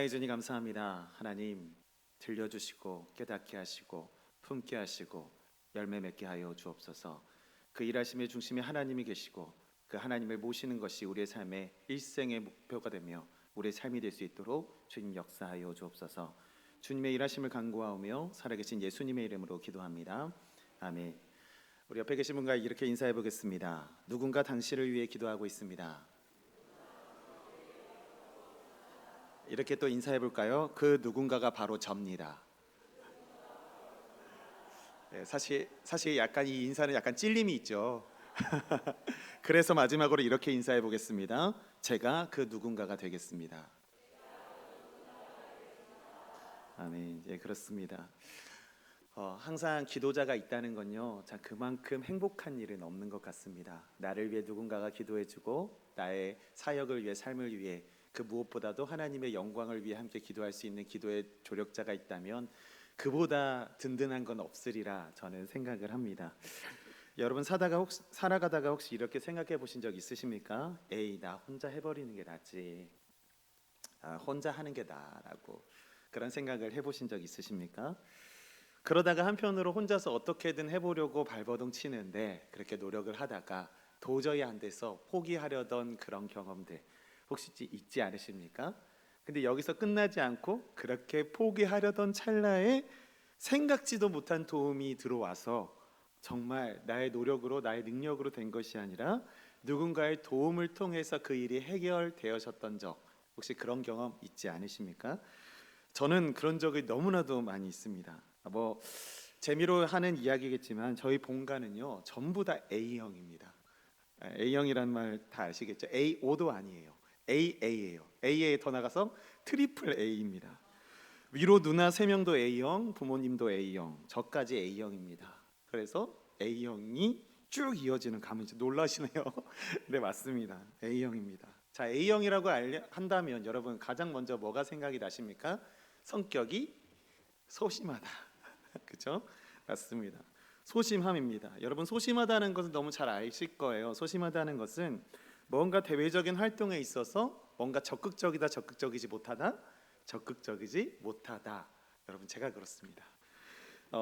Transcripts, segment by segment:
주님 감사합니다. 하나님 들려주시고 깨닫게 하시고 품게 하시고 열매 맺게 하여 주옵소서. 그 일하심의 중심에 하나님이 계시고 그 하나님을 모시는 것이 우리의 삶의 일생의 목표가 되며 우리의 삶이 될 수 있도록 주님 역사하여 주옵소서. 주님의 일하심을 간구하오며 살아계신 예수님의 이름으로 기도합니다. 아멘. 우리 옆에 계신 분과 이렇게 인사해 보겠습니다. 누군가 당신을 위해 기도하고 있습니다. 이렇게 또 인사해 볼까요? 그 누군가가 바로 접니다. 네, 사실 약간 이 인사는 약간 찔림이 있죠. 그래서 마지막으로 이렇게 인사해 보겠습니다. 제가 그 누군가가 되겠습니다. 아멘. 예, 그렇습니다. 항상 기도자가 있다는 건요, 자, 그만큼 행복한 일은 없는 것 같습니다. 나를 위해 누군가가 기도해주고 나의 사역을 위해, 삶을 위해, 그 무엇보다도 하나님의 영광을 위해 함께 기도할 수 있는 기도의 조력자가 있다면 그보다 든든한 건 없으리라 저는 생각을 합니다. 여러분 살아가다가 혹시 이렇게 생각해 보신 적 있으십니까? 에이, 나 혼자 해버리는 게 낫지, 혼자 하는 게 나라고 그런 생각을 해보신 적 있으십니까? 그러다가 한편으로 혼자서 어떻게든 해보려고 발버둥 치는데 그렇게 노력을 하다가 도저히 안 돼서 포기하려던 그런 경험들 혹시 있지 않으십니까? 근데 여기서 끝나지 않고 그렇게 포기하려던 찰나에 생각지도 못한 도움이 들어와서 정말 나의 노력으로 나의 능력으로 된 것이 아니라 누군가의 도움을 통해서 그 일이 해결되어졌던 적 혹시 그런 경험 있지 않으십니까? 저는 그런 적이 너무나도 많이 있습니다. 뭐 재미로 하는 이야기겠지만 저희 본가는요 전부 다 A형입니다. A형이란 말 다 아시겠죠? A5도 아니에요. AA예요. AA에 더 나가서 트리플 A입니다. 위로 누나 3명도 A형, 부모님도 A형, 저까지 A형입니다. 그래서 A형이 쭉 이어지는 가문이죠. 놀라시네요. 네, 맞습니다. A형입니다. 자, A형이라고 한다면 여러분 가장 먼저 뭐가 생각이 나십니까? 성격이 소심하다. 그렇죠? 맞습니다. 소심함입니다. 여러분 소심하다는 것은 너무 잘 아실 거예요. 소심하다는 것은 뭔가 대외적인 활동에 있어서 뭔가 적극적이지 못하다. 여러분 제가 그렇습니다.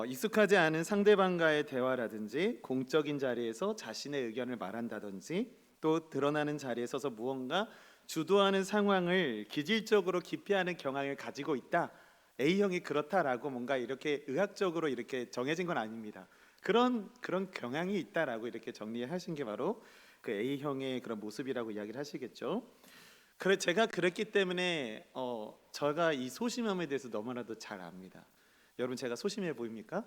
익숙하지 않은 상대방과의 대화라든지 공적인 자리에서 자신의 의견을 말한다든지 또 드러나는 자리에 서서 무언가 주도하는 상황을 기질적으로 기피하는 경향을 가지고 있다. A형이 그렇다라고 뭔가 이렇게 의학적으로 이렇게 정해진 건 아닙니다. 그런 경향이 있다라고 이렇게 정리하신 게 바로 그 A형의 그런 모습이라고 이야기를 하시겠죠. 그래 제가 그랬기 때문에 제가 이 소심함에 대해서 너무나도 잘 압니다. 여러분 제가 소심해 보입니까?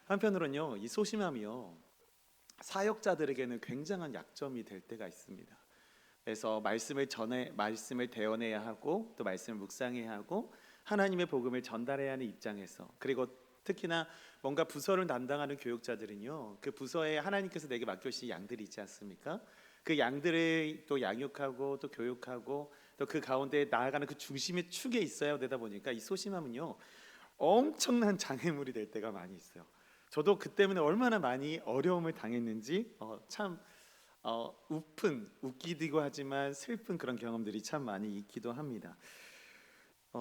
한편으로는요 이 소심함이요 사역자들에게는 굉장한 약점이 될 때가 있습니다. 그래서 말씀을 대언해야 하고 또 말씀을 묵상해야 하고 하나님의 복음을 전달해야 하는 입장에서 그리고 특히나 뭔가 부서를 담당하는 교육자들은요 그 부서에 하나님께서 내게 맡겨주신 양들이 있지 않습니까? 그 양들을 또 양육하고 또 교육하고 또 그 가운데 나아가는 그 중심의 축에 있어야 되다 보니까 이 소심함은요 엄청난 장애물이 될 때가 많이 있어요. 저도 그 때문에 얼마나 많이 어려움을 당했는지 참 웃기기도 하지만 슬픈 그런 경험들이 참 많이 있기도 합니다.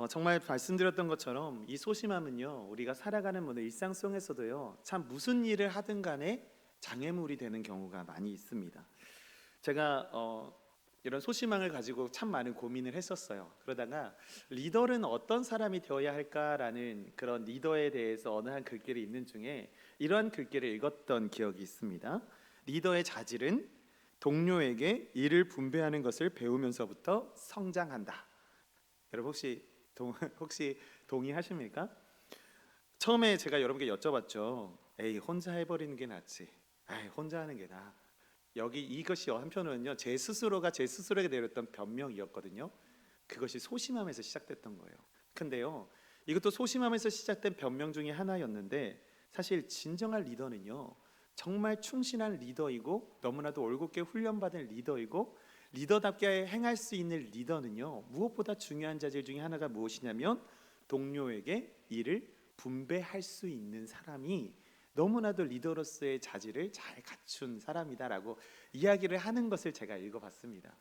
정말 말씀드렸던 것처럼 이 소심함은요 우리가 살아가는 일상 속에서도요 참 무슨 일을 하든 간에 장애물이 되는 경우가 많이 있습니다. 제가 이런 소심함을 가지고 참 많은 고민을 했었어요. 그러다가 리더는 어떤 사람이 되어야 할까라는 그런 리더에 대해서 어느 한 글귀를 읽는 중에 이러한 글귀를 읽었던 기억이 있습니다. 리더의 자질은 동료에게 일을 분배하는 것을 배우면서부터 성장한다. 여러분 혹시 동의하십니까? 처음에 제가 여러분께 여쭤봤죠. 에이, 혼자 해버리는 게 낫지. 에이, 혼자 하는 게 나아. 이것이 한편으로는요 제 스스로가 제 스스로에게 내렸던 변명이었거든요. 그것이 소심함에서 시작됐던 거예요. 근데요 이것도 소심함에서 시작된 변명 중에 하나였는데 사실 진정한 리더는요 정말 충실한 리더이고 너무나도 올곧게 훈련받은 리더이고 리더답게 행할 수 있는 리더는요 무엇보다 중요한 자질 중에 하나가 무엇이냐면 동료에게 일을 분배할 수 있는 사람이 너무나도 리더로서의 자질을 잘 갖춘 사람이다라고 이야기를 하는 것을 제가 읽어봤습니다.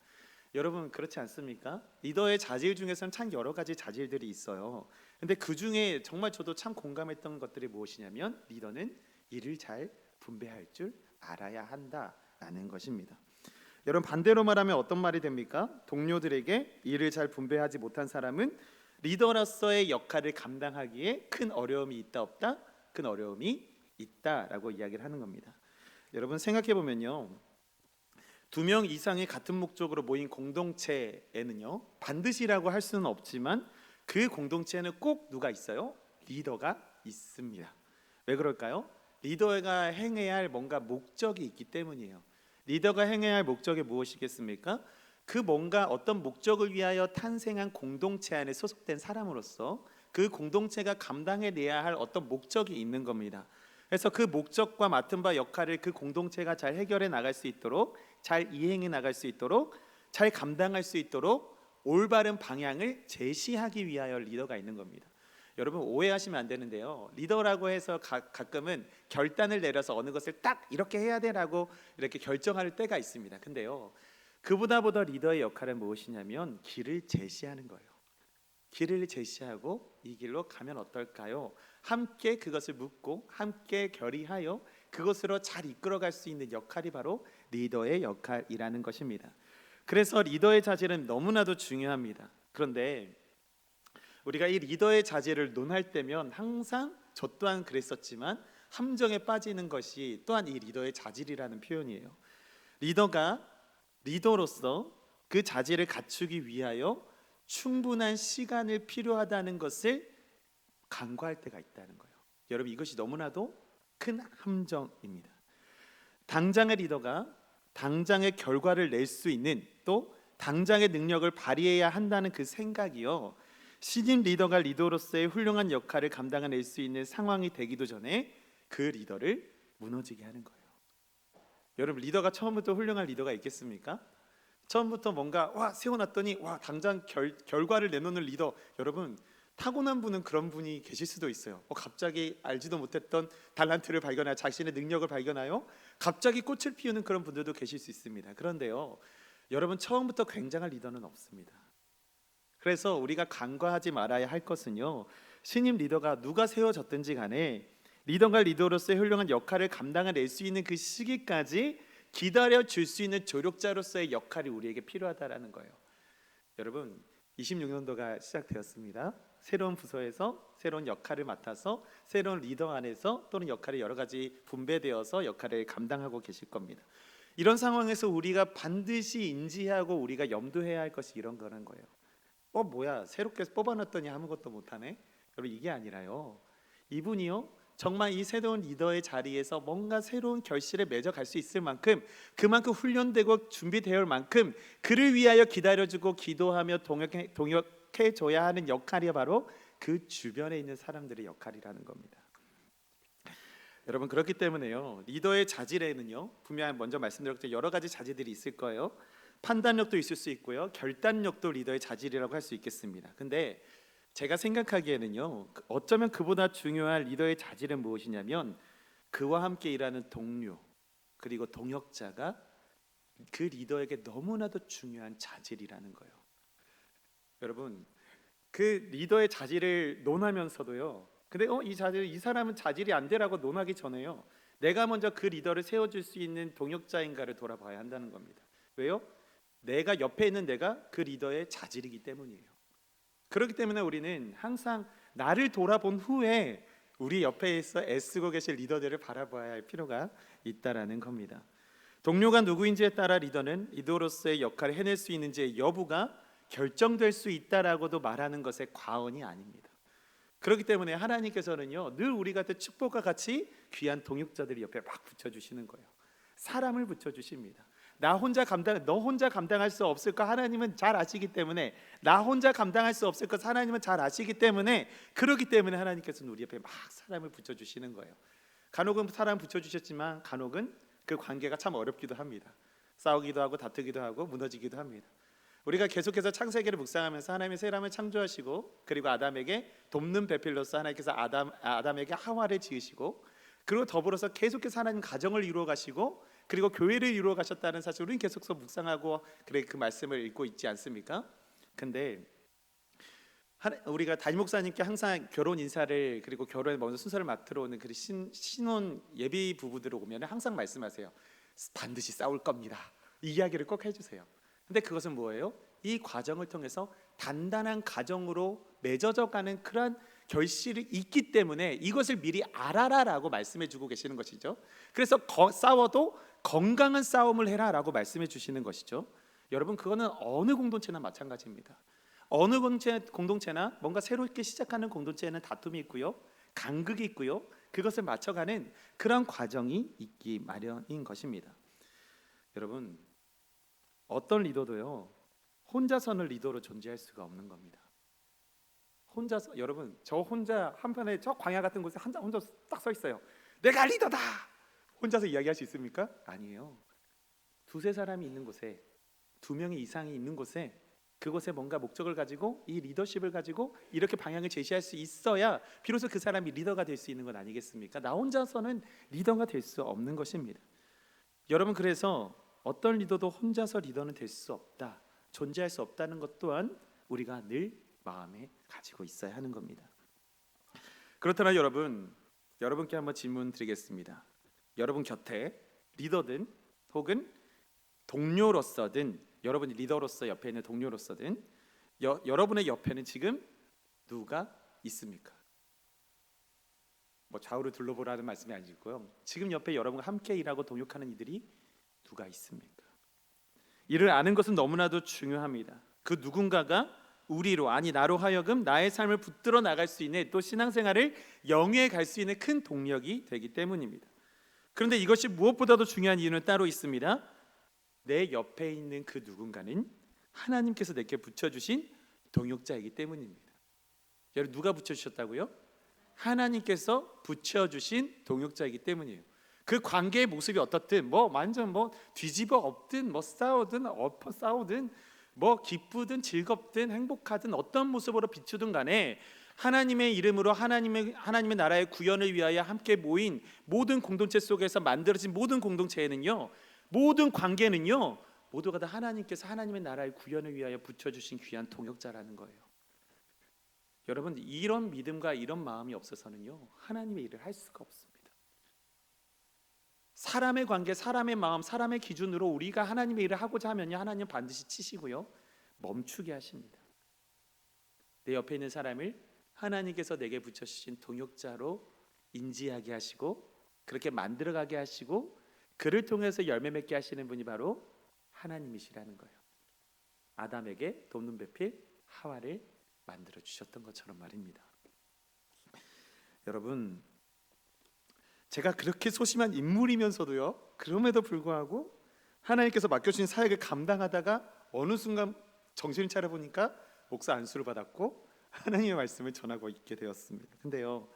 여러분 그렇지 않습니까? 리더의 자질 중에서는 참 여러 가지 자질들이 있어요. 근데 그 중에 정말 저도 참 공감했던 것들이 무엇이냐면 리더는 일을 잘 분배할 줄 알아야 한다라는 것입니다. 여러분 반대로 말하면 어떤 말이 됩니까? 동료들에게 일을 잘 분배하지 못한 사람은 리더로서의 역할을 감당하기에 큰 어려움이 있다 없다? 큰 어려움이 있다라고 이야기를 하는 겁니다. 여러분 생각해 보면요, 2명 이상이 같은 목적으로 모인 공동체에는요 반드시라고 할 수는 없지만 그 공동체에는 꼭 누가 있어요? 리더가 있습니다. 왜 그럴까요? 리더가 행해야 할 뭔가 목적이 있기 때문이에요. 리더가 행해야 할 목적이 무엇이겠습니까? 그 뭔가 어떤 목적을 위하여 탄생한 공동체 안에 소속된 사람으로서 그 공동체가 감당해내야 할 어떤 목적이 있는 겁니다. 그래서 그 목적과 맡은 바 역할을 그 공동체가 잘 해결해 나갈 수 있도록, 잘 이행해 나갈 수 있도록, 잘 감당할 수 있도록 올바른 방향을 제시하기 위하여 리더가 있는 겁니다. 여러분 오해하시면 안 되는데요, 리더라고 해서 가끔은 결단을 내려서 어느 것을 딱 이렇게 해야 되라고 이렇게 결정할 때가 있습니다. 근데요, 그보다 리더의 역할은 무엇이냐면 길을 제시하는 거예요. 길을 제시하고 이 길로 가면 어떨까요? 함께 그것을 묻고 함께 결의하여 그것으로 잘 이끌어갈 수 있는 역할이 바로 리더의 역할이라는 것입니다. 그래서 리더의 자질은 너무나도 중요합니다. 그런데 우리가 이 리더의 자질을 논할 때면 항상 저 또한 그랬었지만 함정에 빠지는 것이 또한 이 리더의 자질이라는 표현이에요. 리더가 리더로서 그 자질을 갖추기 위하여 충분한 시간을 필요하다는 것을 간과할 때가 있다는 거예요. 여러분 이것이 너무나도 큰 함정입니다. 당장의 리더가 당장의 결과를 낼 수 있는, 또 당장의 능력을 발휘해야 한다는 그 생각이요, 신임 리더가 리더로서의 훌륭한 역할을 감당해낼 수 있는 상황이 되기도 전에 그 리더를 무너지게 하는 거예요. 여러분 리더가 처음부터 훌륭한 리더가 있겠습니까? 처음부터 뭔가 세워놨더니 당장 결과를 내놓는 리더, 여러분 타고난 분은 그런 분이 계실 수도 있어요. 갑자기 알지도 못했던 달란트를 발견하여 자신의 능력을 발견하여 갑자기 꽃을 피우는 그런 분들도 계실 수 있습니다. 그런데요, 여러분 처음부터 굉장한 리더는 없습니다. 그래서 우리가 간과하지 말아야 할 것은요, 신임 리더가 누가 세워졌든지 간에 리더가 리더로서의 훌륭한 역할을 감당해낼 수 있는 그 시기까지 기다려줄 수 있는 조력자로서의 역할이 우리에게 필요하다라는 거예요. 여러분 26년도가 시작되었습니다. 새로운 부서에서 새로운 역할을 맡아서 새로운 리더 안에서 또는 역할이 여러 가지 분배되어서 역할을 감당하고 계실 겁니다. 이런 상황에서 우리가 반드시 인지하고 우리가 염두해야 할 것이 이런 거는 거예요. 뭐야 새롭게 뽑아놨더니 아무것도 못하네. 여러분 이게 아니라요, 이분이요 정말 이 새로운 리더의 자리에서 뭔가 새로운 결실을 맺어갈 수 있을 만큼, 그만큼 훈련되고 준비되어 올 만큼 그를 위하여 기다려주고 기도하며 동역해줘야 하는 역할이 바로 그 주변에 있는 사람들의 역할이라는 겁니다. 여러분 그렇기 때문에요, 리더의 자질에는요 분명 먼저 말씀드렸듯이 여러 가지 자질들이 있을 거예요. 판단력도 있을 수 있고요, 결단력도 리더의 자질이라고 할 수 있겠습니다. 근데 제가 생각하기에는요, 어쩌면 그보다 중요한 리더의 자질은 무엇이냐면 그와 함께 일하는 동료 그리고 동역자가 그 리더에게 너무나도 중요한 자질이라는 거예요. 여러분 그 리더의 자질을 논하면서도요, 근데 이 사람은 자질이 안 되라고 논하기 전에요, 내가 먼저 그 리더를 세워줄 수 있는 동역자인가를 돌아봐야 한다는 겁니다. 왜요? 내가 옆에 있는 내가 그 리더의 자질이기 때문이에요. 그렇기 때문에 우리는 항상 나를 돌아본 후에 우리 옆에서 애쓰고 계실 리더들을 바라봐야 할 필요가 있다라는 겁니다. 동료가 누구인지에 따라 리더는 리더로서의 역할을 해낼 수 있는지의 여부가 결정될 수 있다라고도 말하는 것에 과언이 아닙니다. 그렇기 때문에 하나님께서는요 늘 우리 같은 축복과 같이 귀한 동역자들이 옆에 막 붙여주시는 거예요. 사람을 붙여주십니다. 너 혼자 감당할 수 없을 거 하나님은 잘 아시기 때문에, 나 혼자 감당할 수 없을 것 하나님은 잘 아시기 때문에, 그렇기 때문에 하나님께서는 우리 옆에 막 사람을 붙여주시는 거예요. 간혹은 사람 붙여주셨지만 간혹은 그 관계가 참 어렵기도 합니다. 싸우기도 하고 다투기도 하고 무너지기도 합니다. 우리가 계속해서 창세기를 묵상하면서 하나님이 사람을 창조하시고 그리고 아담에게 돕는 배필로서 하나님께서 아담에게 하와를 지으시고, 그리고 더불어서 계속해서 하나님 가정을 이루어 가시고 그리고 교회를 이루어 가셨다는 사실을 우리는 계속해서 묵상하고 그래 그 말씀을 읽고 있지 않습니까? 근데 우리가 담임 목사님께 항상 결혼 인사를 그리고 결혼에 먼저 순서를 맡으러 오는 그 신혼 예비 부부들 오면 항상 말씀하세요. 반드시 싸울 겁니다. 이 이야기를 꼭 해주세요. 근데 그것은 뭐예요? 이 과정을 통해서 단단한 가정으로 맺어져 가는 그러한 결실이 있기 때문에 이것을 미리 알아라라고 말씀해 주고 계시는 것이죠. 그래서 싸워도 건강한 싸움을 해라라고 말씀해 주시는 것이죠. 여러분, 그거는 어느 공동체나 마찬가지입니다. 어느 공동체나 뭔가 새롭게 시작하는 공동체에는 다툼이 있고요, 간극이 있고요, 그것을 맞춰가는 그런 과정이 있기 마련인 것입니다. 여러분, 어떤 리더도요 혼자서는 리더로 존재할 수가 없는 겁니다. 혼자서, 여러분, 저 혼자 한편에 저 광야 같은 곳에 혼자 딱 서 있어요. 내가 리더다! 혼자서 이야기할 수 있습니까? 아니에요. 두세 사람이 있는 곳에, 두 명이 이상이 있는 곳에, 그곳에 뭔가 목적을 가지고 이 리더십을 가지고 이렇게 방향을 제시할 수 있어야 비로소 그 사람이 리더가 될 수 있는 것 아니겠습니까? 나 혼자서는 리더가 될 수 없는 것입니다. 여러분, 그래서 어떤 리더도 혼자서 리더는 될 수 없다, 존재할 수 없다는 것 또한 우리가 늘 마음에 가지고 있어야 하는 겁니다. 그렇다면 여러분께 한번 질문 드리겠습니다. 여러분 곁에 리더든 혹은 동료로서든, 여러분이 리더로서 옆에 있는 동료로서든 여러분의 옆에는 지금 누가 있습니까? 뭐 좌우를 둘러보라는 말씀이 아니고요, 지금 옆에 여러분과 함께 일하고 동역하는 이들이 누가 있습니까? 이를 아는 것은 너무나도 중요합니다. 그 누군가가 우리로, 아니 나로 하여금 나의 삶을 붙들어 나갈 수 있는, 또 신앙생활을 영위해 갈 수 있는 큰 동력이 되기 때문입니다. 그런데 이것이 무엇보다도 중요한 이유는 따로 있습니다. 내 옆에 있는 그 누군가는 하나님께서 내게 붙여주신 동역자이기 때문입니다. 여러분, 누가 붙여주셨다고요? 하나님께서 붙여주신 동역자이기 때문이에요. 그 관계의 모습이 어떻든, 완전 뒤집어 엎든, 싸우든 엎어 싸우든, 기쁘든 즐겁든 행복하든 어떤 모습으로 비추든 간에 하나님의 이름으로 하나님의 나라의 구현을 위하여 함께 모인 모든 공동체 속에서 만들어진 모든 공동체에는요, 모든 관계는요, 모두가 다 하나님께서 하나님의 나라의 구현을 위하여 붙여주신 귀한 동역자라는 거예요. 여러분, 이런 믿음과 이런 마음이 없어서는요, 하나님의 일을 할 수가 없습니다. 사람의 관계, 사람의 마음, 사람의 기준으로 우리가 하나님의 일을 하고자 하면요, 하나님 반드시 치시고요, 멈추게 하십니다. 내 옆에 있는 사람을 하나님께서 내게 붙여주신 동역자로 인지하게 하시고, 그렇게 만들어가게 하시고, 그를 통해서 열매 맺게 하시는 분이 바로 하나님이시라는 거예요. 아담에게 돕는 배필 하와를 만들어 주셨던 것처럼 말입니다. 여러분, 제가 그렇게 소심한 인물이면서도요, 그럼에도 불구하고 하나님께서 맡겨주신 사역을 감당하다가 어느 순간 정신을 차려보니까 목사 안수를 받았고 하나님의 말씀을 전하고 있게 되었습니다. 근데요,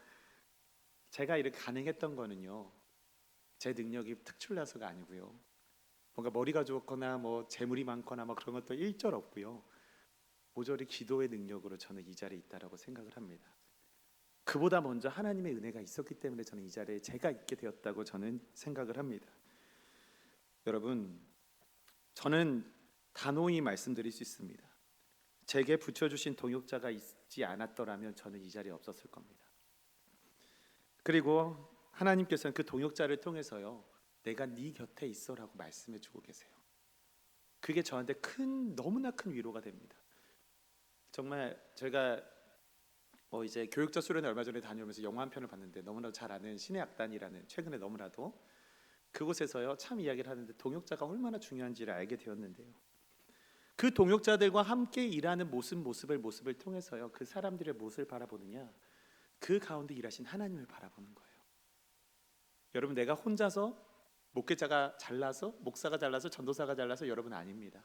제가 이렇게 가능했던 거는요, 제 능력이 특출나서가 아니고요, 뭔가 머리가 좋거나 재물이 많거나 그런 것도 일절 없고요, 모조리 기도의 능력으로 저는 이 자리에 있다라고 생각을 합니다. 그보다 먼저 하나님의 은혜가 있었기 때문에 저는 이 자리에 제가 있게 되었다고 저는 생각을 합니다. 여러분, 저는 단호히 말씀드릴 수 있습니다. 제게 붙여주신 동역자가 있지 않았더라면 저는 이 자리에 없었을 겁니다. 그리고 하나님께서는 그 동역자를 통해서요, 내가 네 곁에 있어라고 말씀해주고 계세요. 그게 저한테 너무나 큰 위로가 됩니다. 정말 제가 이제 교육자 수련회 얼마 전에 다녀오면서 영화 한 편을 봤는데, 너무나도 잘 아는 신의 악단이라는, 최근에 너무나도 그곳에서요 참 이야기를 하는데 동역자가 얼마나 중요한지를 알게 되었는데요, 그 동역자들과 함께 일하는 모습을 통해서요, 그 사람들의 무엇을 바라보느냐, 그 가운데 일하신 하나님을 바라보는 거예요. 여러분, 내가 혼자서 목회자가 잘나서, 목사가 잘나서, 전도사가 잘나서 여러분 아닙니다.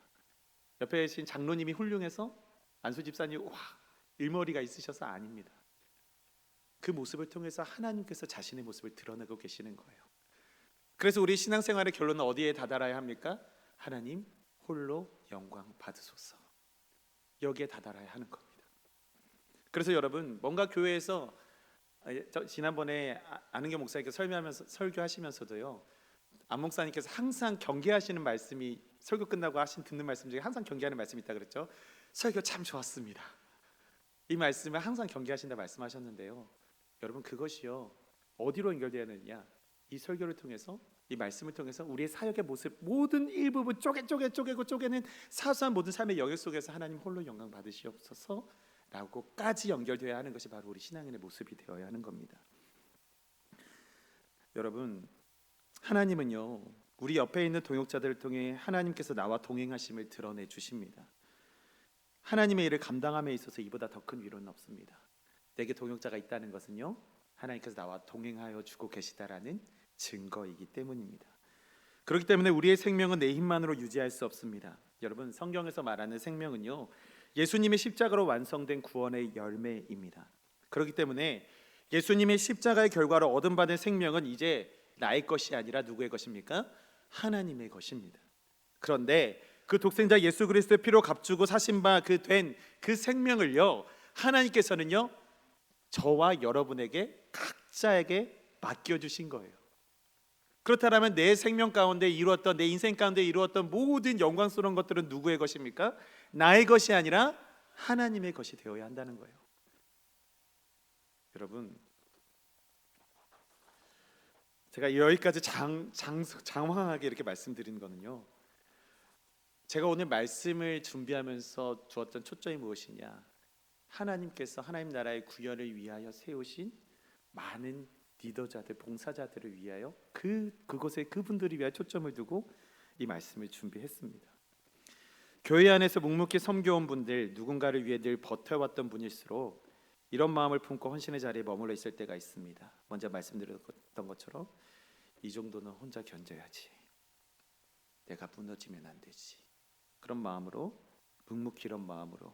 옆에 계신 장로님이 훌륭해서, 안수 집사님 일머리가 있으셔서 아닙니다. 그 모습을 통해서 하나님께서 자신의 모습을 드러내고 계시는 거예요. 그래서 우리 신앙생활의 결론은 어디에 다다라야 합니까? 하나님 홀로 영광 받으소서, 여기에 다다라야 하는 겁니다. 그래서 여러분, 뭔가 교회에서 지난번에 안은경 목사님께서 설교하시면서도요, 안 목사님께서 항상 경계하시는 말씀이 설교 끝나고 듣는 말씀 중에 항상 경계하는 말씀이 있다 그랬죠. 설교 참 좋았습니다. 이 말씀을 항상 경계하신다 말씀하셨는데요. 여러분 그것이요 어디로 연결되느냐? 이 설교를 통해서 이 말씀을 통해서 우리의 사역의 모습 모든 일부분 쪼개는 사소한 모든 삶의 영역 속에서 하나님 홀로 영광 받으시옵소서 라고까지 연결되어야 하는 것이 바로 우리 신앙인의 모습이 되어야 하는 겁니다. 여러분 하나님은요 우리 옆에 있는 동역자들을 통해 하나님께서 나와 동행하심을 드러내 주십니다. 하나님의 일을 감당함에 있어서 이보다 더 큰 위로는 없습니다. 내게 동역자가 있다는 것은요 하나님께서 나와 동행하여 주고 계시다라는 증거이기 때문입니다. 그렇기 때문에 우리의 생명은 내 힘만으로 유지할 수 없습니다. 여러분 성경에서 말하는 생명은요 예수님의 십자가로 완성된 구원의 열매입니다. 그렇기 때문에 예수님의 십자가의 결과로 얻음받은 생명은 이제 나의 것이 아니라 누구의 것입니까? 하나님의 것입니다. 그런데 그 독생자 예수 그리스도의 피로 값주고 사신 바 된 그 생명을요 하나님께서는요 저와 여러분에게 각자에게 맡겨주신 거예요. 그렇다면 내 생명 가운데 이루었던 내 인생 가운데 이루었던 모든 영광스러운 것들은 누구의 것입니까? 나의 것이 아니라 하나님의 것이 되어야 한다는 거예요. 여러분 제가 여기까지 장황하게 이렇게 말씀드리는 거는요 제가 오늘 말씀을 준비하면서 두었던 초점이 무엇이냐 하나님께서 하나님 나라의 구현을 위하여 세우신 많은 리더자들, 봉사자들을 위하여 그곳에 그분들을 위하여 초점을 두고 이 말씀을 준비했습니다. 교회 안에서 묵묵히 섬겨온 분들, 누군가를 위해 늘 버텨왔던 분일수록 이런 마음을 품고 헌신의 자리에 머물러 있을 때가 있습니다. 먼저 말씀드렸던 것처럼 이 정도는 혼자 견뎌야지, 내가 무너지면 안 되지, 그런 마음으로 묵묵히 이런 마음으로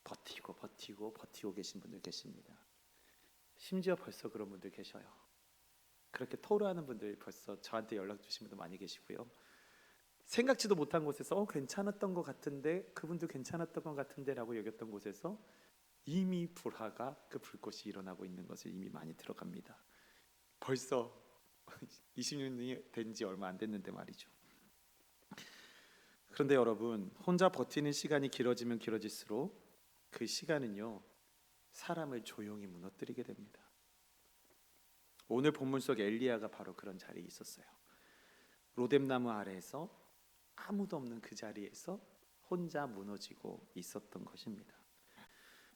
버티고 계신 분들 계십니다. 심지어 벌써 그런 분들 계셔요. 그렇게 토로하는 분들 벌써 저한테 연락 주신 분도 많이 계시고요. 생각지도 못한 곳에서 괜찮았던 것 같은데 그분도 괜찮았던 것 같은데 라고 여겼던 곳에서 이미 불화가 그 불꽃이 일어나고 있는 것을 이미 많이 들어갑니다. 벌써 20년이 된 지 얼마 안 됐는데 말이죠. 그런데 여러분 혼자 버티는 시간이 길어지면 길어질수록 그 시간은요 사람을 조용히 무너뜨리게 됩니다. 오늘 본문 속 엘리야가 바로 그런 자리에 있었어요. 로뎀나무 아래에서 아무도 없는 그 자리에서 혼자 무너지고 있었던 것입니다.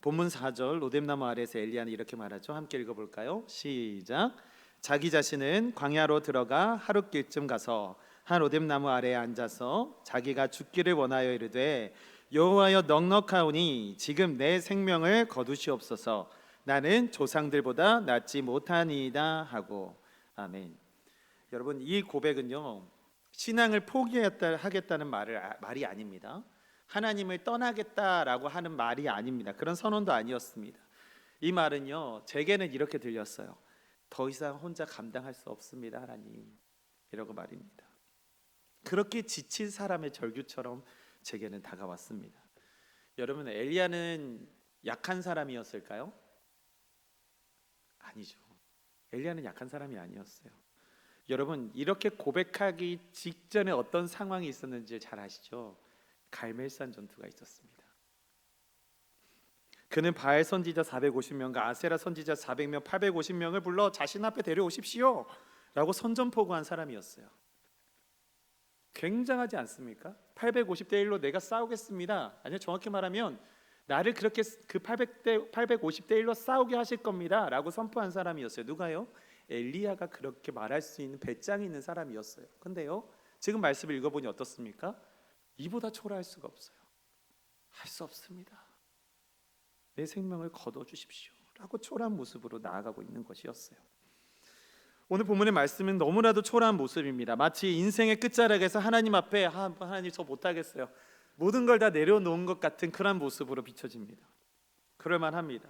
본문 4절 로뎀나무 아래에서 엘리야는 이렇게 말하죠. 함께 읽어볼까요? 시작. 자기 자신은 광야로 들어가 하룻길쯤 가서 한 로뎀나무 아래에 앉아서 자기가 죽기를 원하여 이르되 여호와여 넉넉하오니 지금 내 생명을 거두시옵소서. 나는 조상들보다 낫지 못하니이다 하고. 아멘. 여러분 이 고백은요 신앙을 포기하겠다는 말이 아닙니다. 하나님을 떠나겠다라고 하는 말이 아닙니다. 그런 선언도 아니었습니다. 이 말은요 제게는 이렇게 들렸어요. 더 이상 혼자 감당할 수 없습니다 하나님, 이라고 말입니다. 그렇게 지친 사람의 절규처럼 제게는 다가왔습니다. 여러분 엘리야는 약한 사람이었을까요? 아니죠. 엘리야는 약한 사람이 아니었어요. 여러분 이렇게 고백하기 직전에 어떤 상황이 있었는지 잘 아시죠? 갈멜산 전투가 있었습니다. 그는 바알 선지자 450명과 아세라 선지자 400명 850명을 불러 자신 앞에 데려오십시오 라고 선전포고한 사람이었어요. 굉장하지 않습니까? 850대 1로 내가 싸우겠습니다. 아니요 정확히 말하면 나를 그렇게 그 850대 1로 싸우게 하실 겁니다 라고 선포한 사람이었어요. 누가요? 엘리야가 그렇게 말할 수 있는 배짱이 있는 사람이었어요. 근데요 지금 말씀을 읽어보니 어떻습니까? 이보다 초라할 수가 없어요. 할 수 없습니다. 내 생명을 거둬주십시오 라고 초라한 모습으로 나아가고 있는 것이었어요. 오늘 본문의 말씀은 너무나도 초라한 모습입니다. 마치 인생의 끝자락에서 하나님 앞에 하나님 저 못하겠어요, 모든 걸 다 내려놓은 것 같은 그런 모습으로 비춰집니다. 그럴만합니다.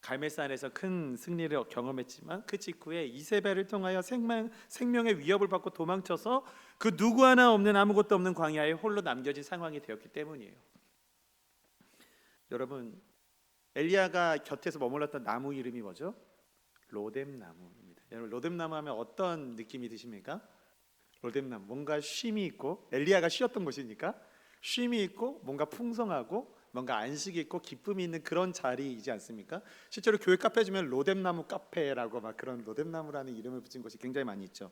갈멜산에서 큰 승리를 경험했지만 그 직후에 이세벨을 통하여 생명의 위협을 받고 도망쳐서 그 누구 하나 없는 아무것도 없는 광야에 홀로 남겨진 상황이 되었기 때문이에요. 여러분 엘리야가 곁에서 머물렀던 나무 이름이 뭐죠? 로뎀나무입니다. 여러분 로뎀나무 하면 어떤 느낌이 드십니까? 로뎀나무 뭔가 쉼이 있고, 엘리야가 쉬었던 곳이니까 쉼이 있고 뭔가 풍성하고 뭔가 안식이 있고 기쁨이 있는 그런 자리이지 않습니까? 실제로 교회 카페 주면 로뎀나무 카페라고 막 그런 로뎀나무라는 이름을 붙인 곳이 굉장히 많이 있죠.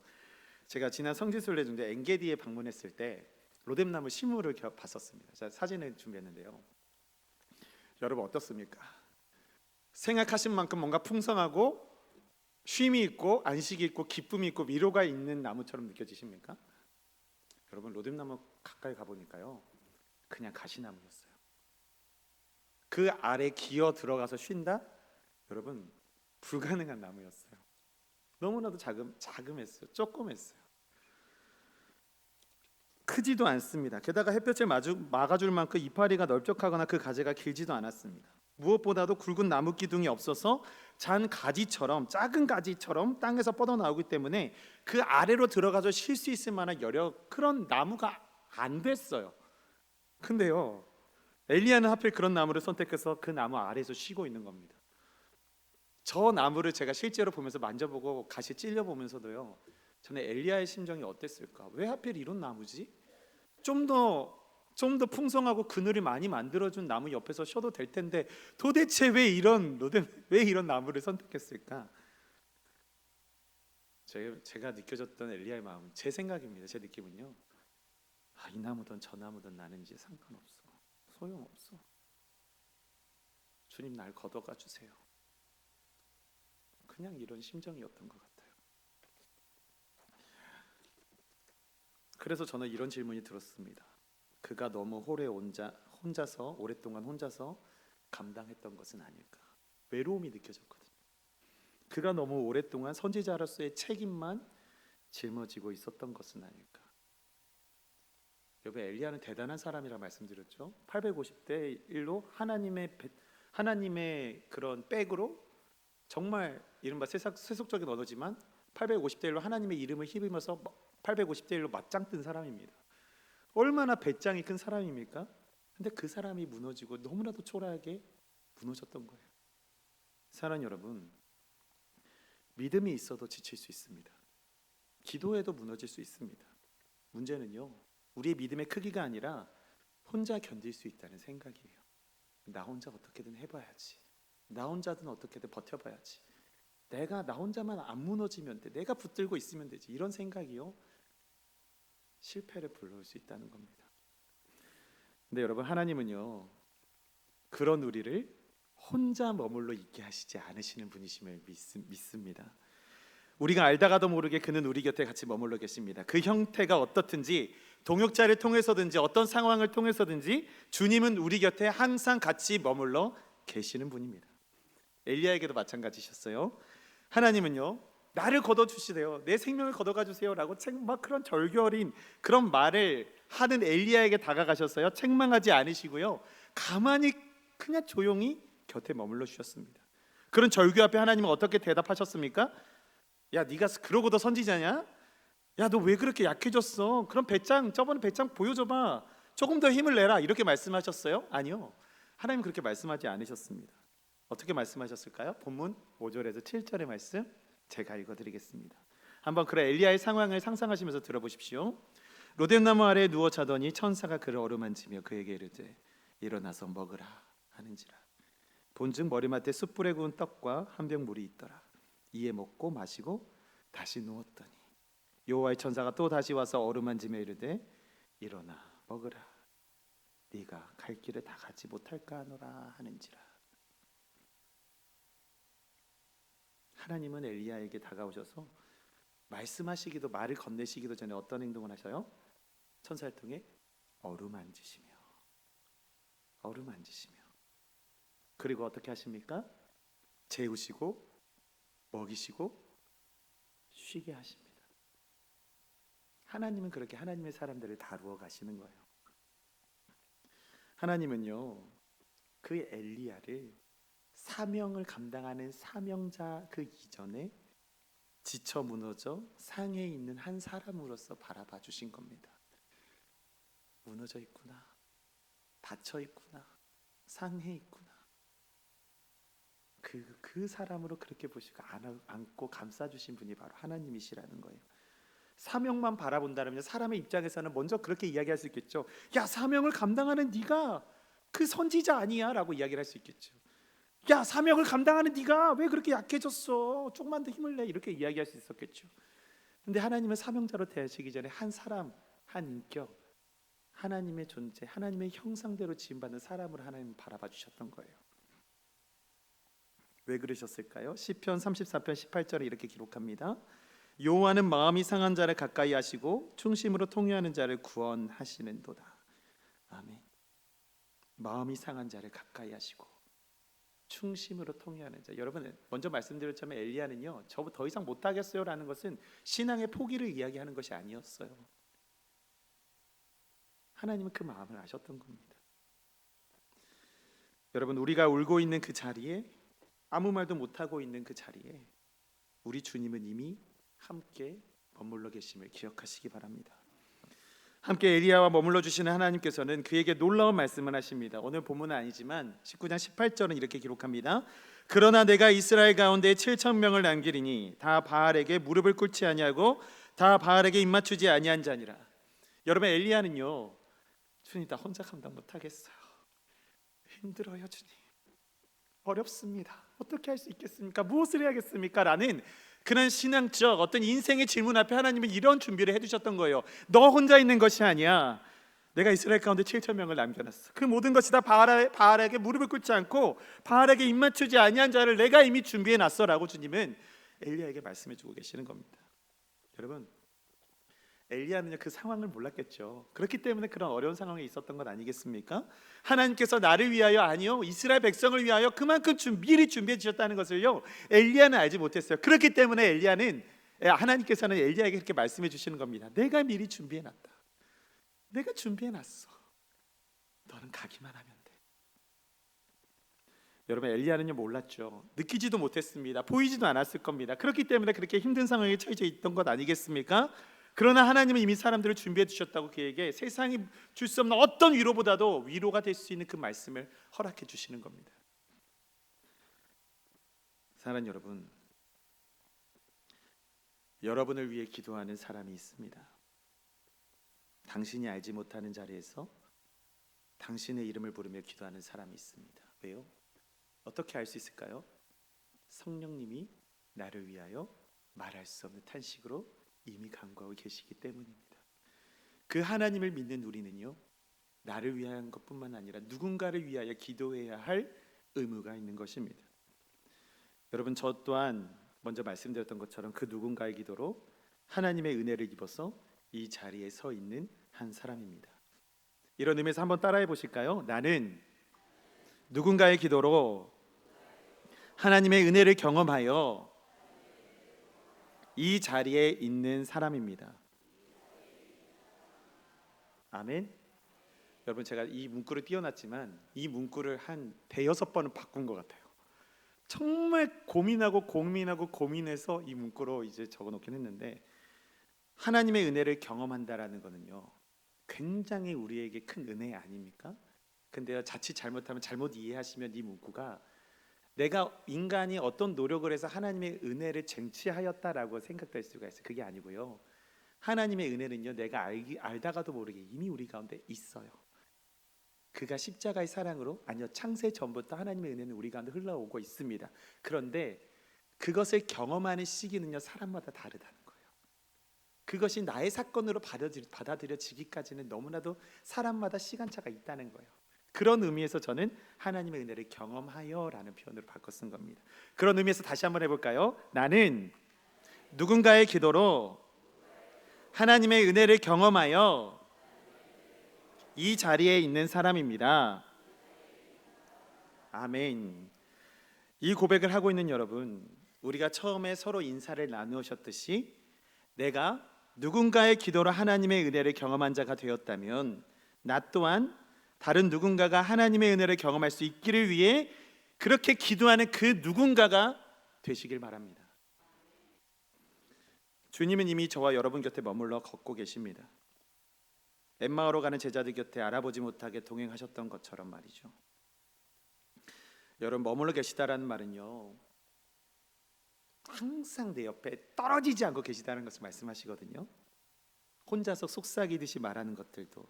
제가 지난 성지순례중에 엔게디에 방문했을 때 로뎀나무 식물을 봤었습니다. 제가 사진을 준비했는데요. 여러분 어떻습니까? 생각하신 만큼 뭔가 풍성하고 쉼이 있고 안식이 있고 기쁨이 있고 위로가 있는 나무처럼 느껴지십니까? 여러분 로뎀나무 가까이 가보니까요, 그냥 가시나무였어요. 그 아래 기어 들어가서 쉰다? 여러분 불가능한 나무였어요. 너무나도 자금했어요. 조그맸어요. 크지도 않습니다. 게다가 햇볕을 막아줄 만큼 이파리가 넓적하거나 그 가지가 길지도 않았습니다. 무엇보다도 굵은 나무 기둥이 없어서 작은 가지처럼 땅에서 뻗어나오기 때문에 그 아래로 들어가서 쉴 수 있을 만한 그런 나무가 안 됐어요. 근데요, 엘리야는 하필 그런 나무를 선택해서 그 나무 아래에서 쉬고 있는 겁니다. 저 나무를 제가 실제로 보면서 만져보고 가시 찔려보면서도요, 저는 엘리야의 심정이 어땠을까? 왜 하필 이런 나무지? 좀 더 풍성하고 그늘이 많이 만들어준 나무 옆에서 쉬어도 될 텐데 도대체 왜 이런 나무를 선택했을까? 제가 느껴졌던 엘리야의 마음, 제 생각입니다. 제 느낌은요, 이 나무든 저 나무든 나는 이제 상관없어, 소용없어. 주님 날 걷어가 주세요. 그냥 이런 심정이었던 것 같아요. 그래서 저는 이런 질문이 들었습니다. 그가 너무 오랫동안 혼자서 감당했던 것은 아닐까? 외로움이 느껴졌거든요. 그가 너무 오랫동안 선지자로서의 책임만 짊어지고 있었던 것은 아닐까? 여러분 엘리야는 대단한 사람이라 말씀드렸죠. 850대 1로 하나님의 그런 백으로, 정말 이른바 세속적인 언어지만 850대 1로 하나님의 이름을 휘두르면서 850대 1로 맞짱 뜬 사람입니다. 얼마나 배짱이 큰 사람입니까? 근데 그 사람이 무너지고 너무나도 초라하게 무너졌던 거예요. 사랑하는 여러분, 믿음이 있어도 지칠 수 있습니다. 기도해도 무너질 수 있습니다. 문제는요, 우리의 믿음의 크기가 아니라 혼자 견딜 수 있다는 생각이에요. 나 혼자 어떻게든 해봐야지, 나 혼자든 어떻게든 버텨봐야지, 나 혼자만 안 무너지면 돼, 내가 붙들고 있으면 되지, 이런 생각이요, 실패를 불러올 수 있다는 겁니다. 근데 여러분, 하나님은요, 그런 우리를 혼자 머물러 있게 하시지 않으시는 분이심을 믿습니다. 우리가 알다가도 모르게 그는 우리 곁에 같이 머물러 계십니다. 그 형태가 어떻든지, 동역자를 통해서든지 어떤 상황을 통해서든지 주님은 우리 곁에 항상 같이 머물러 계시는 분입니다. 엘리야에게도 마찬가지셨어요. 하나님은요, 나를 걷어주시래요, 내 생명을 걷어가 주세요 라고 막 그런 절규어린 그런 말을 하는 엘리야에게 다가가셨어요. 책망하지 않으시고요, 가만히 그냥 조용히 곁에 머물러 주셨습니다. 그런 절규 앞에 하나님은 어떻게 대답하셨습니까? 야, 네가 그러고도 선지자냐? 야, 너 왜 그렇게 약해졌어? 그럼 저번에 배짱 보여줘봐, 조금 더 힘을 내라, 이렇게 말씀하셨어요? 아니요, 하나님 그렇게 말씀하지 않으셨습니다. 어떻게 말씀하셨을까요? 본문 5절에서 7절의 말씀 제가 읽어드리겠습니다. 한번 그런 엘리야의 상황을 상상하시면서 들어보십시오. 로뎀나무 아래에 누워 자더니 천사가 그를 어루만지며 그에게 이르되 일어나서 먹으라 하는지라. 본즉 머리맡에 숯불에 구운 떡과 한 병 물이 있더라. 이에 먹고 마시고 다시 누웠더니 여호와의 천사가 또 다시 와서 어루만지며 이르되 일어나 먹으라, 네가 갈 길에 다 가지 못할까 하노라 하는지라. 하나님은 엘리야에게 다가오셔서 말을 건네시기도 전에 어떤 행동을 하셔요? 천사를 통해 어루만지시며 그리고 어떻게 하십니까? 재우시고 먹이시고 쉬게 하십니다. 하나님은 그렇게 하나님의 사람들을 다루어 가시는 거예요. 하나님은요, 그 엘리야를 사명을 감당하는 사명자 그 이전에 지쳐 무너져 상해에 있는 한 사람으로서 바라봐 주신 겁니다. 무너져 있구나, 다쳐 있구나, 상해 있구나, 그 사람으로 그렇게 보시고 안고 감싸 주신 분이 바로 하나님이시라는 거예요. 사명만 바라본다면 사람의 입장에서는 먼저 그렇게 이야기할 수 있겠죠. 야, 사명을 감당하는 네가 그 선지자 아니야 라고 이야기를 할 수 있겠죠. 야, 사명을 감당하는 네가 왜 그렇게 약해졌어? 조금만 더 힘을 내. 이렇게 이야기할 수 있었겠죠. 근데 하나님은 사명자로 대하시기 전에 한 사람, 한 인격, 하나님의 존재, 하나님의 형상대로 지음받는 사람으로 하나님 바라봐 주셨던 거예요. 왜 그러셨을까요? 시편 34편 18절에 이렇게 기록합니다. 여호와는 마음이 상한 자를 가까이 하시고 충심으로 통회하는 자를 구원하시는도다. 아멘. 마음이 상한 자를 가까이 하시고 충심으로 통회하는 자. 여러분, 먼저 말씀드렸지만 엘리야는요, 저 더 이상 못하겠어요 라는 것은 신앙의 포기를 이야기하는 것이 아니었어요. 하나님은 그 마음을 아셨던 겁니다. 여러분, 우리가 울고 있는 그 자리에, 아무 말도 못하고 있는 그 자리에 우리 주님은 이미 함께 머물러 계심을 기억하시기 바랍니다. 함께 엘리야와 머물러 주시는 하나님께서는 그에게 놀라운 말씀을 하십니다. 오늘 본문은 아니지만 19장 18절은 이렇게 기록합니다. 그러나 내가 이스라엘 가운데 7천 명을 남기리니 다 바알에게 무릎을 꿇지 아니하고 다 바알에게 입맞추지 아니한 자니라. 여러분, 엘리야는요, 주님, 나 혼자 감당 못하겠어요. 힘들어요 주님. 어렵습니다. 어떻게 할 수 있겠습니까? 무엇을 해야겠습니까? 라는 그런 신앙적 어떤 인생의 질문 앞에 하나님은 이런 준비를 해두셨던 거예요. 너 혼자 있는 것이 아니야. 내가 이스라엘 가운데 7천 명을 남겨놨어. 그 모든 것이 다 바알에게 무릎을 꿇지 않고 바알에게 입맞추지 아니한 자를 내가 이미 준비해놨어라고 주님은 엘리야에게 말씀해주고 계시는 겁니다. 여러분, 엘리야는요, 그 상황을 몰랐겠죠. 그렇기 때문에 그런 어려운 상황에 있었던 것 아니겠습니까? 하나님께서 나를 위하여, 아니요, 이스라엘 백성을 위하여 그만큼 미리 준비해 주셨다는 것을요, 엘리야는 알지 못했어요. 그렇기 때문에 하나님께서는 엘리야에게 이렇게 말씀해 주시는 겁니다. 내가 미리 준비해 놨다. 내가 준비해 놨어. 너는 가기만 하면 돼. 여러분, 엘리야는요, 몰랐죠. 느끼지도 못했습니다. 보이지도 않았을 겁니다. 그렇기 때문에 그렇게 힘든 상황에 처해져 있던 것 아니겠습니까? 그러나 하나님은 이미 사람들을 준비해 주셨다고 그에게 세상이 줄 수 없는 어떤 위로보다도 위로가 될 수 있는 그 말씀을 허락해 주시는 겁니다. 사랑하는 여러분, 여러분을 위해 기도하는 사람이 있습니다. 당신이 알지 못하는 자리에서 당신의 이름을 부르며 기도하는 사람이 있습니다. 왜요? 어떻게 알 수 있을까요? 성령님이 나를 위하여 말할 수 없는 탄식으로 이미 간구하고 계시기 때문입니다. 그 하나님을 믿는 우리는요, 나를 위한 것뿐만 아니라 누군가를 위하여 기도해야 할 의무가 있는 것입니다. 여러분, 저 또한 먼저 말씀드렸던 것처럼 그 누군가의 기도로 하나님의 은혜를 입어서 이 자리에 서 있는 한 사람입니다. 이런 의미에서 한번 따라해 보실까요? 나는 누군가의 기도로 하나님의 은혜를 경험하여 이 자리에 있는 사람입니다. 아멘. 여러분, 제가 이 문구를 띄워놨지만 이 문구를 한 대여섯 번은 바꾼 것 같아요. 정말 고민해서 이 문구로 이제 적어놓긴 했는데, 하나님의 은혜를 경험한다라는 거는요, 굉장히 우리에게 큰 은혜 아닙니까? 근데요, 자칫 잘못하면 잘못 이해하시면 이 문구가 내가 인간이 어떤 노력을 해서 하나님의 은혜를 쟁취하였다라고 생각될 수가 있어요. 그게 아니고요, 하나님의 은혜는요, 내가 알다가도 모르게 이미 우리 가운데 있어요. 그가 십자가의 사랑으로, 아니요, 창세 전부터 하나님의 은혜는 우리 가운데 흘러오고 있습니다. 그런데 그것을 경험하는 시기는요, 사람마다 다르다는 거예요. 그것이 나의 사건으로 받아들여지기까지는 너무나도 사람마다 시간차가 있다는 거예요. 그런 의미에서 저는 하나님의 은혜를 경험하여라는 표현으로 바꿔 쓴 겁니다. 그런 의미에서 다시 한번 해볼까요? 나는 누군가의 기도로 하나님의 은혜를 경험하여 이 자리에 있는 사람입니다. 아멘. 이 고백을 하고 있는 여러분, 우리가 처음에 서로 인사를 나누셨듯이 내가 누군가의 기도로 하나님의 은혜를 경험한 자가 되었다면, 나 또한 다른 누군가가 하나님의 은혜를 경험할 수 있기를 위해 그렇게 기도하는 그 누군가가 되시길 바랍니다. 주님은 이미 저와 여러분 곁에 머물러 걷고 계십니다. 엠마오로 가는 제자들 곁에 알아보지 못하게 동행하셨던 것처럼 말이죠. 여러분, 머물러 계시다라는 말은요, 항상 내 옆에 떨어지지 않고 계시다는 것을 말씀하시거든요. 혼자서 속삭이듯이 말하는 것들도,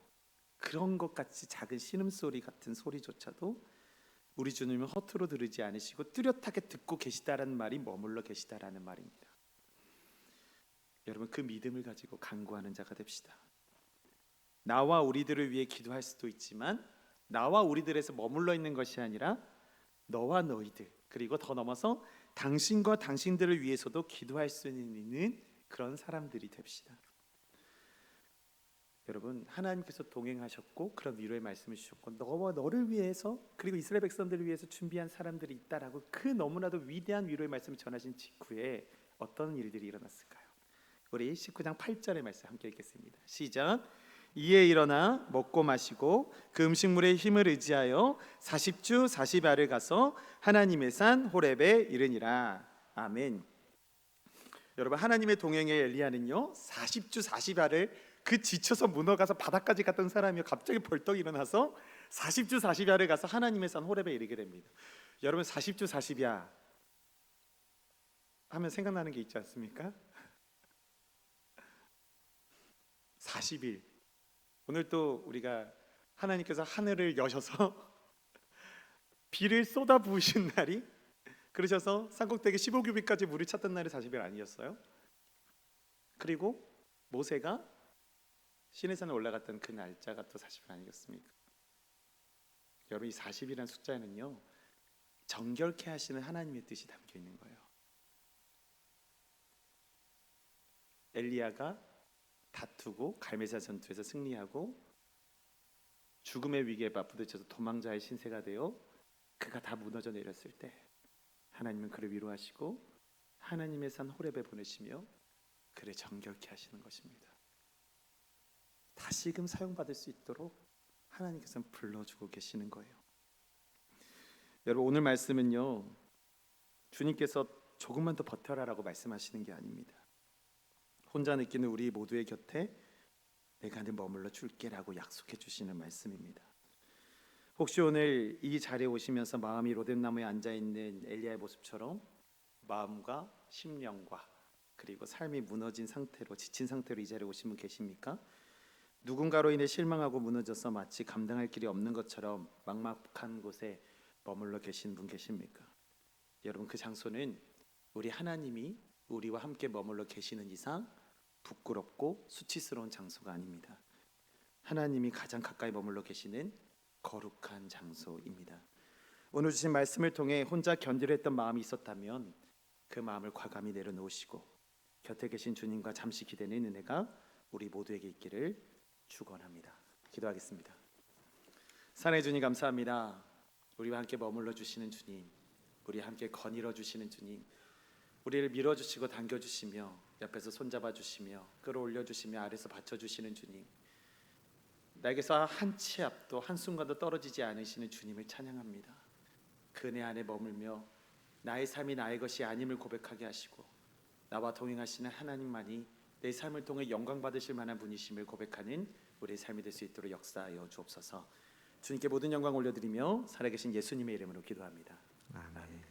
그런 것 같이 작은 신음소리 같은 소리조차도 우리 주님은 허투루 들으지 않으시고 뚜렷하게 듣고 계시다라는 말이 머물러 계시다라는 말입니다. 여러분, 그 믿음을 가지고 간구하는 자가 됩시다. 나와 우리들을 위해 기도할 수도 있지만 나와 우리들에서 머물러 있는 것이 아니라 너와 너희들, 그리고 더 넘어서 당신과 당신들을 위해서도 기도할 수 있는 그런 사람들이 됩시다. 여러분, 하나님께서 동행하셨고 그런 위로의 말씀을 주셨고 너와 너를 위해서, 그리고 이스라엘 백성들을 위해서 준비한 사람들이 있다라고 그 너무나도 위대한 위로의 말씀을 전하신 직후에 어떤 일들이 일어났을까요? 우리 19장 8절의 말씀 함께 읽겠습니다. 시작. 이에 일어나 먹고 마시고 그 음식물의 힘을 의지하여 40주 40야를 가서 하나님의 산 호렙에 이르니라. 아멘. 여러분, 하나님의 동행의 엘리야는요 40주 40야를 그 지쳐서 무너가서 바닥까지 갔던 사람이 갑자기 벌떡 일어나서 40주 40야를 가서 하나님의 산 호렙에 이르게 됩니다. 여러분, 40주 40야 하면 생각나는 게 있지 않습니까? 40일. 오늘 또 우리가 하나님께서 하늘을 여셔서 비를 쏟아 부으신 날이, 그러셔서 산꼭대기 15규빗까지 물이 찼던 날이 40일 아니었어요? 그리고 모세가 시내산에 올라갔던 그 날짜가 또 40일 아니겠습니까? 여러분, 이 40이라는 숫자에는요 정결케 하시는 하나님의 뜻이 담겨 있는 거예요. 엘리야가 다투고 갈멜사 전투에서 승리하고 죽음의 위기에 맞부딪혀서 도망자의 신세가 되어 그가 다 무너져 내렸을 때 하나님은 그를 위로하시고 하나님의 산 호렙에 보내시며 그를 정결케 하시는 것입니다. 다시금 사용받을 수 있도록 하나님께서는 불러주고 계시는 거예요. 여러분, 오늘 말씀은요 주님께서 조금만 더 버텨라라고 말씀하시는 게 아닙니다. 혼자 느끼는 우리 모두의 곁에 내가 늘 머물러 줄게라고 약속해 주시는 말씀입니다. 혹시 오늘 이 자리에 오시면서 마음이 로뎀나무에 앉아있는 엘리야의 모습처럼 마음과 심령과 그리고 삶이 무너진 상태로, 지친 상태로 이 자리에 오신 분 계십니까? 누군가로 인해 실망하고 무너져서 마치 감당할 길이 없는 것처럼 막막한 곳에 머물러 계신 분 계십니까? 여러분, 그 장소는 우리 하나님이 우리와 함께 머물러 계시는 이상 부끄럽고 수치스러운 장소가 아닙니다. 하나님이 가장 가까이 머물러 계시는 거룩한 장소입니다. 오늘 주신 말씀을 통해 혼자 견디려 했던 마음이 있었다면 그 마음을 과감히 내려놓으시고 곁에 계신 주님과 잠시 기대는 은혜가 우리 모두에게 있기를 축원합니다. 기도하겠습니다. 사랑의 주님, 감사합니다. 우리와 함께 머물러 주시는 주님, 우리와 함께 거닐어 주시는 주님, 우리를 밀어주시고 당겨주시며 옆에서 손잡아 주시며 끌어올려 주시며 아래서 받쳐주시는 주님, 나에게서 한 치 앞도 한순간도 떨어지지 않으시는 주님을 찬양합니다. 그 은혜 안에 머물며 나의 삶이 나의 것이 아님을 고백하게 하시고 나와 동행하시는 하나님만이 내 삶을 통해 영광 받으실 만한 분이심을 고백하는 우리의 삶이 될 수 있도록 역사하여 주옵소서. 주님께 모든 영광 올려드리며 살아계신 예수님의 이름으로 기도합니다. 아멘.